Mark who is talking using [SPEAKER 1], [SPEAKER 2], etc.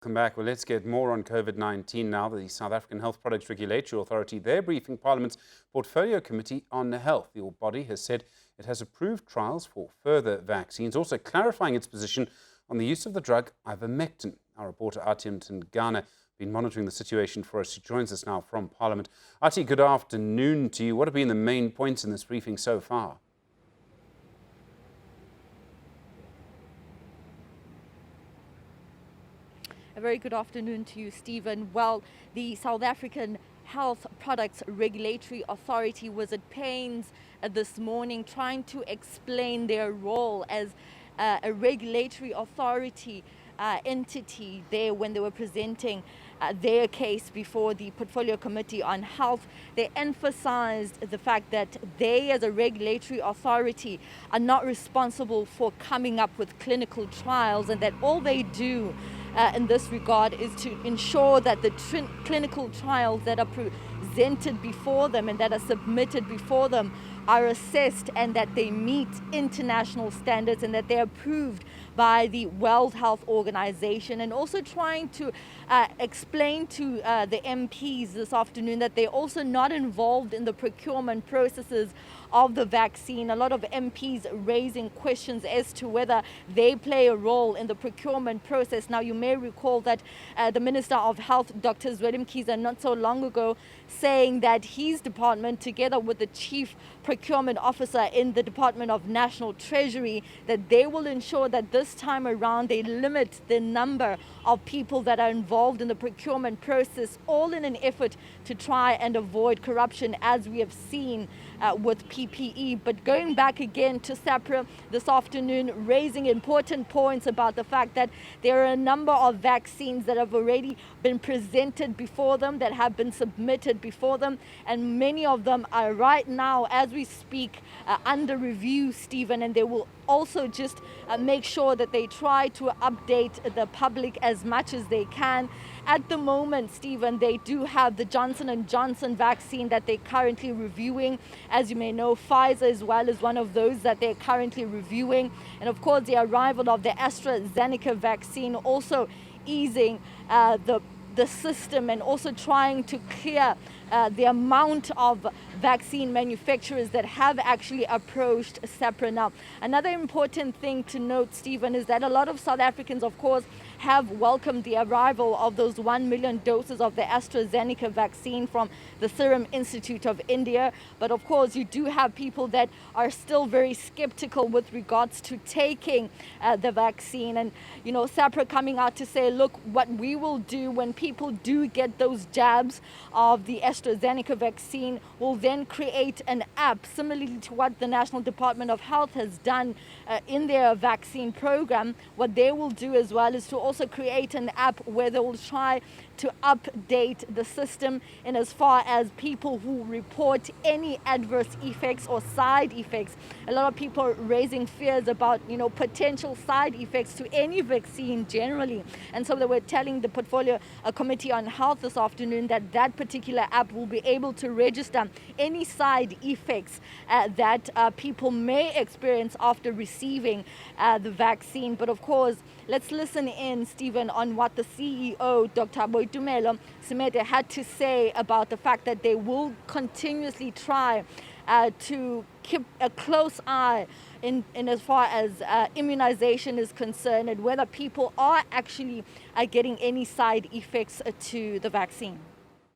[SPEAKER 1] Welcome back. Well, let's get more on COVID-19 now. The South African Health Products Regulatory Authority, they're briefing Parliament's Portfolio Committee on Health. The body has said it has approved trials for further vaccines, also clarifying its position on the use of the drug Ivermectin. Our reporter Athi Mtongana has been monitoring the situation for us. She joins us now from Parliament. Athi, good afternoon to you. What have been the main points in this briefing so far?
[SPEAKER 2] A very good afternoon to you, Stephen. Well, the South African Health Products Regulatory Authority was at pains this morning trying to explain their role as a regulatory authority entity there when they were presenting their case before the Portfolio Committee on Health. They emphasized the fact that they, as a regulatory authority, are not responsible for coming up with clinical trials, and that all they do in this regard is to ensure that the clinical trials that are presented before them and that are submitted before them are assessed and that they meet international standards and that they're approved by the World Health Organization, and also trying to explain to the MPs this afternoon that they're also not involved in the procurement processes of the vaccine. A lot of MPs raising questions as to whether they play a role in the procurement process. Now, you may recall that the Minister of Health, Dr. Zweli, not so long ago, saying that his department, together with the Chief Procurement Officer in the Department of National Treasury, that they will ensure that this time around they limit the number of people that are involved in the procurement process, all in an effort to try and avoid corruption, as we have seen with PPE. But going back again to SAPRA this afternoon, raising important points about the fact that there are a number of vaccines that have already been presented before them, that have been submitted before them, and many of them are right now, as we speak, under review, Stephen, and they will also just make sure that they try to update the public as much as they can. At the moment, Stephen, they do have the Johnson & Johnson vaccine that they're currently reviewing. As you may know, Pfizer as well is one of those that they're currently reviewing. And of course, the arrival of the AstraZeneca vaccine also easing the system and also trying to clear the amount of vaccine manufacturers that have actually approached SAPRA now. Another important thing to note, Stephen, is that a lot of South Africans, of course, have welcomed the arrival of those 1 million doses of the AstraZeneca vaccine from the Serum Institute of India. But of course, you do have people that are still very skeptical with regards to taking the vaccine. And, you know, SAPRA coming out to say, look, what we will do when people do get those jabs of the AstraZeneca vaccine, will then create an app similarly to what the National Department of Health has done in their vaccine program. What they will do as well is to also create an app where they will try to update the system in as far as people who report any adverse effects or side effects. A lot of people are raising fears about, you know, potential side effects to any vaccine generally. And so they were telling the Portfolio Committee on Health this afternoon that that particular app will be able to register any side effects that people may experience after receiving the vaccine. But of course, let's listen in, Stephen, on what the CEO, Dr. Boitumelo Semete, had to say about the fact that they will continuously try to keep a close eye in as far as immunization is concerned, and whether people are actually getting any side effects to the vaccine.